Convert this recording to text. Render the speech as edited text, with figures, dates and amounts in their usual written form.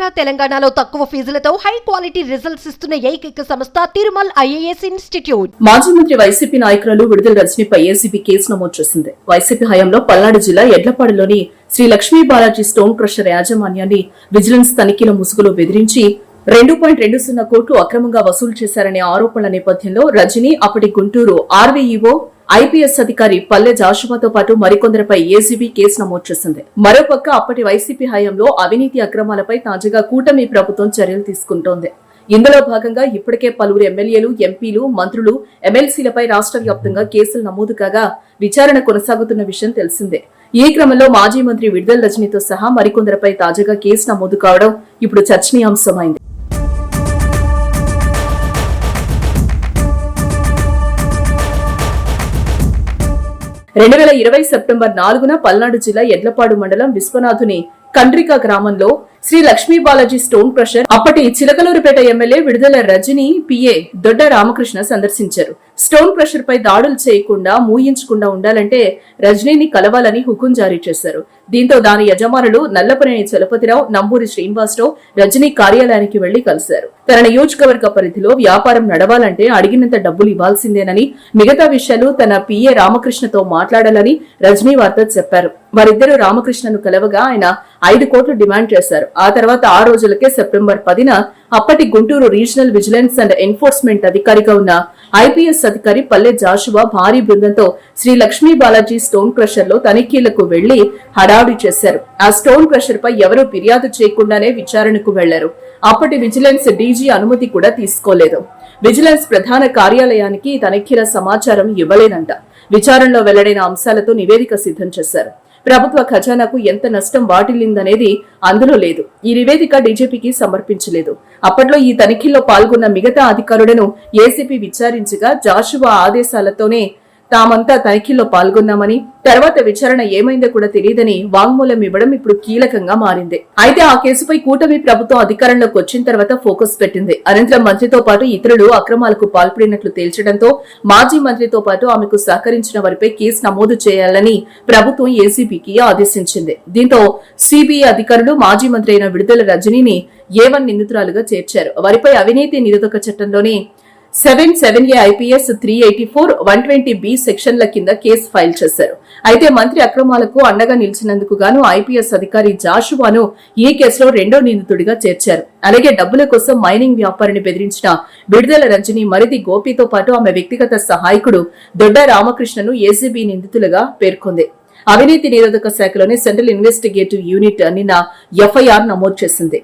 ఆంధ్ర తెలంగాణలో తక్కువ ఫీజులతో high quality results ఇస్తున్న ఏకైక సంస్థ తిరుమల్ ఐఏఎస్ ఇన్స్టిట్యూట్. మాజీ మంత్రి వైసీపీ నాయకురాలు విడుదల రజనీపై ఏసీబీ కేసు నమోదు చేసింది. వైసీపీ హయాంలో పల్నాడు జిల్లా ఎడ్లపాడులోని శ్రీ లక్ష్మీ బాలాజీ స్టోన్ క్రషర్ యాజమాన్యాన్ని విజిలెన్స్ తనిఖీల ముసుగులో బెదిరించి 2.20 కోట్లు అక్రమంగా వసూలు చేశారనే ఆరోపణల నేపథ్యంలో రజనీ అప్పటి గుంటూరు ఆర్వీఈఓ ఐపీఎస్ అధికారి పల్లె జాషువాతో పాటు మరికొందరిపై ఏసీబీ కేసు నమోదు చేసింది. మరోపక్క అప్పటి వైసీపీ హయాంలో అవినీతి అక్రమాలపై తాజాగా కూటమి ప్రభుత్వం చర్యలు తీసుకుంటోంది. ఇందులో భాగంగా ఇప్పటికే పలువురు ఎమ్మెల్యేలు, ఎంపీలు, మంత్రులు, ఎమ్మెల్సీలపై రాష్ట్ర వ్యాప్తంగా కేసులు నమోదు కాగా విచారణ కొనసాగుతున్న విషయం తెలిసిందే. ఈ క్రమంలో మాజీ మంత్రి విడుదల రజనీతో సహా మరికొందరిపై తాజాగా కేసు నమోదు కావడం ఇప్పుడు చర్చనీయాంశమైంది. 2020 సెప్టెంబర్ 4న పల్నాడు జిల్లా ఎడ్లపాడు మండలం విశ్వనాథుని కండ్రిక గ్రామంలో శ్రీ లక్ష్మీ బాలాజీ స్టోన్ క్రషర్ అప్పటి చిలకలూరుపేట ఎమ్మెల్యే విడుదల రజనీ పిఏ దొడ్డ రామకృష్ణ సందర్శించారు. స్టోన్ క్రషర్ పై దాడులు చేయకుండా మూయించకుండా ఉండాలంటే రజనీని కలవాలని హుకుం జారీ చేశారు. దీంతో దాని యజమానులు నల్లపనేని చలపతిరావు, నంబూరి శ్రీనివాసరావు రజనీ కార్యాలయానికి వెళ్లి కలిశారు. తన నియోజకవర్గ పరిధిలో వ్యాపారం నడవాలంటే అడిగినంత డబ్బులు ఇవ్వాల్సిందేనని, మిగతా విషయాలు తన పిఏ రామకృష్ణతో మాట్లాడాలని రజనీ వార్త చెప్పారు. వారిద్దరూ రామకృష్ణను కలవగా ఆయన 5 కోట్లు డిమాండ్ చేశారు. ఆ తర్వాత 6 రోజులకే సెప్టెంబర్ 10న అప్పటి Guntur regional vigilance and enforcement అధికారిగా ఉన్న ఐపీఎస్ అధికారి పల్లె జాషువా భారీ బృందంతో శ్రీ లక్ష్మీ బాలాజీ స్టోన్ క్రషర్ లో తనిఖీలకు వెళ్లి హడావుడి చేశారు. ఆ స్టోన్ క్రషర్ పై ఎవరూ ఫిర్యాదు చేయకుండానే విచారణకు వెళ్లారు. అప్పటి విజిలెన్స్ డీజీ అనుమతి కూడా తీసుకోలేదు. విజిలెన్స్ ప్రధాన కార్యాలయానికి తనిఖీల సమాచారం ఇవ్వలేదంట. విచారణలో వెల్లడైన అంశాలతో నివేదిక సిద్ధం చేశారు. ప్రభుత్వ ఖజానాకు ఎంత నష్టం వాటిల్లిందనేది అందులో లేదు. ఈ నివేదిక డీజీపీకి సమర్పించలేదు. అప్పట్లో ఈ తనిఖీల్లో పాల్గొన్న మిగతా అధికారులను ఏసీపీ విచారించగా జాషువా ఆదేశాలతోనే తామంతా తనిఖీల్లో పాల్గొన్నామని, తర్వాత విచారణ ఏమైందో కూడా తెలియదని వాంగ్మూలం ఇవ్వడం ఇప్పుడు కీలకంగా మారింది. అయితే ఆ కేసుపై కూటమి ప్రభుత్వం అధికారంలోకి వచ్చిన తర్వాత ఫోకస్ పెట్టింది. అనంతరం మంత్రితో పాటు ఇతరులు అక్రమాలకు పాల్పడినట్లు తేల్చడంతో మాజీ మంత్రితో పాటు ఆమెకు సహకరించిన వారిపై కేసు నమోదు చేయాలని ప్రభుత్వం ఏసీబీకి ఆదేశించింది. దీంతో సిబిఐ అధికారులు మాజీ మంత్రి అయిన విడుదల రజనీని A1 నిందితురాలుగా చేర్చారు. వారిపై అవినీతి నిరోధక చట్టంలోని 77A ఐపీఎస్ 384, 120B సెక్షన్ల కింద కేసు ఫైల్ చేశారు. అయితే మంత్రి అక్రమాలకు అండగా నిలిచినందుకు గాను ఐపీఎస్ అధికారి జాషువాను ఈ కేసులో 2వ నిందితుడిగా చేర్చారు. అలాగే డబ్బుల కోసం మైనింగ్ వ్యాపారిని బెదిరించిన విడుదల రజనీ మరిది గోపితో పాటు ఆమె వ్యక్తిగత సహాయకుడు దొడ్డ రామకృష్ణను ఏసీబీ నిందితులుగా పేర్కొంది. అవినీతి నిరోధక శాఖలోని సెంట్రల్ ఇన్వెస్టిగేటివ్ యూనిట్ నిన్న ఎఫ్ఐఆర్ నమోదు చేసింది.